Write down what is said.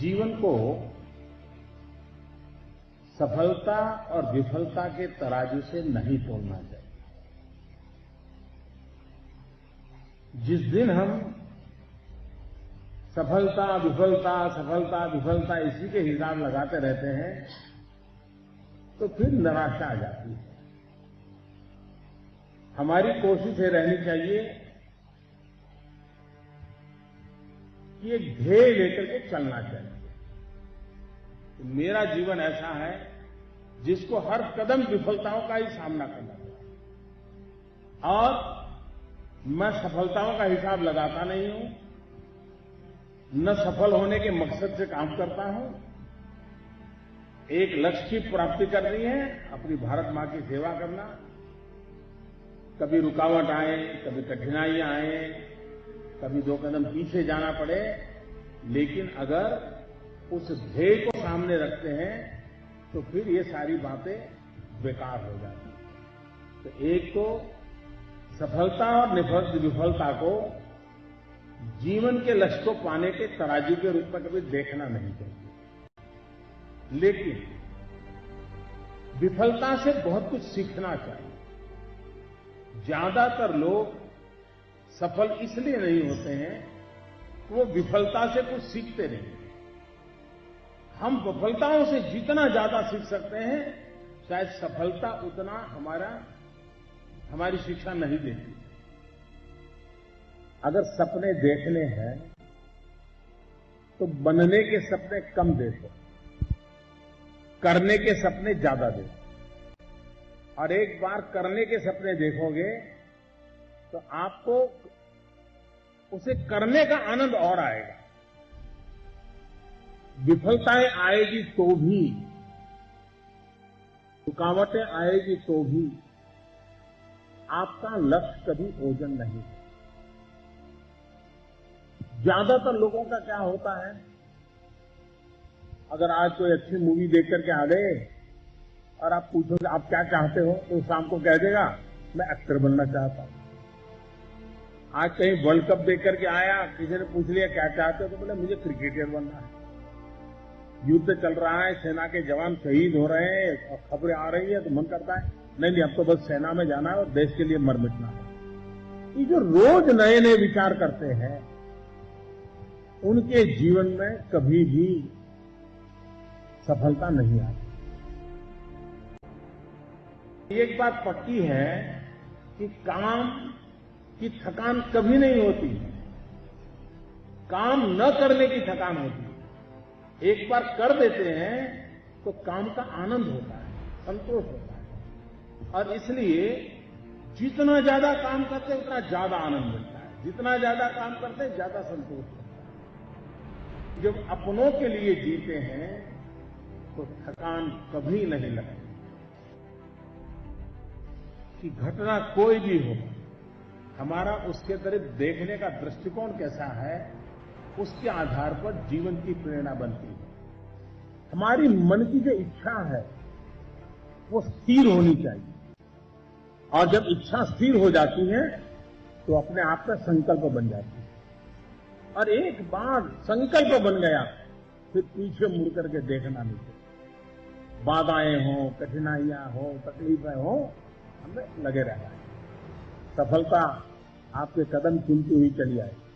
जीवन को सफलता और विफलता के तराजू से नहीं तोलना चाहिए। जिस दिन हम सफलता विफलता इसी के हिसाब लगाते रहते हैं तो फिर निराशा आ जाती है। हमारी कोशिश ये रहनी चाहिए कि एक ध्येय लेकर के चलना चाहिए। तो मेरा जीवन ऐसा है जिसको हर कदम विफलताओं का ही सामना करना पड़ा और मैं सफलताओं का हिसाब लगाता नहीं हूं, न सफल होने के मकसद से काम करता हूं। एक लक्ष्य की प्राप्ति करनी है, अपनी भारत मां की सेवा करना। कभी रुकावट आए, कभी कठिनाइयां आए, कभी 2 कदम पीछे जाना पड़े, लेकिन अगर उस ध्येय को सामने रखते हैं तो फिर ये सारी बातें बेकार हो जाती हैं। तो एक तो सफलता और विफलता को जीवन के लक्ष्य को पाने के तराजू के रूप में कभी देखना नहीं चाहिए, लेकिन विफलता से बहुत कुछ सीखना चाहिए। ज्यादातर लोग सफल इसलिए नहीं होते हैं कि वो विफलता से कुछ सीखते नहीं। हम विफलताओं से जितना ज्यादा सीख सकते हैं, शायद सफलता उतना हमारी शिक्षा नहीं देती। अगर सपने देखने हैं तो बनने के सपने कम देखो, करने के सपने ज्यादा देखो। और एक बार करने के सपने देखोगे तो आपको उसे करने का आनंद और आएगा। विफलताएं आएगी तो भी, रुकावटें आएगी तो भी आपका लक्ष्य कभी ओझल नहीं है। ज्यादातर लोगों का क्या होता है, अगर आज कोई अच्छी मूवी देख करके आ गए और आप पूछोगे आप क्या चाहते हो, तो शाम को कह देगा मैं एक्टर बनना चाहता हूं। आज कहीं वर्ल्ड कप देख करके आया, किसी ने पूछ लिया क्या चाहते हो, तो बोले मुझे क्रिकेटर बनना है। युद्ध चल रहा है, सेना के जवान शहीद हो रहे हैं और खबरें आ रही है तो मन करता है नहीं अब तो बस सेना में जाना है और देश के लिए मर मिटना है। ये जो रोज नए नए विचार करते हैं उनके जीवन में कभी भी सफलता नहीं आती। एक बात पक्की है कि काम की थकान कभी नहीं होती, काम न करने की थकान होती है। एक बार कर देते हैं तो काम का आनंद होता है, संतोष होता है। और इसलिए जितना ज्यादा काम करते उतना ज्यादा आनंद मिलता है, जितना ज्यादा काम करते ज्यादा संतोष होता है। जब अपनों के लिए जीते हैं तो थकान कभी नहीं लगती। कि घटना कोई भी हो, हमारा उसके तरफ देखने का दृष्टिकोण कैसा है, उसके आधार पर जीवन की प्रेरणा बनती है। हमारी मन की जो इच्छा है वो स्थिर होनी चाहिए, और जब इच्छा स्थिर हो जाती है तो अपने आप का संकल्प बन जाती है। और एक बार संकल्प बन गया फिर पीछे मुड़ करके देखना नहीं चाहिए। बाधाएं हो, कठिनाइयां हो, तकलीफें हो, हमें लगे रहना है। सफलता आपके कदम चुनती हुई चली आएगी।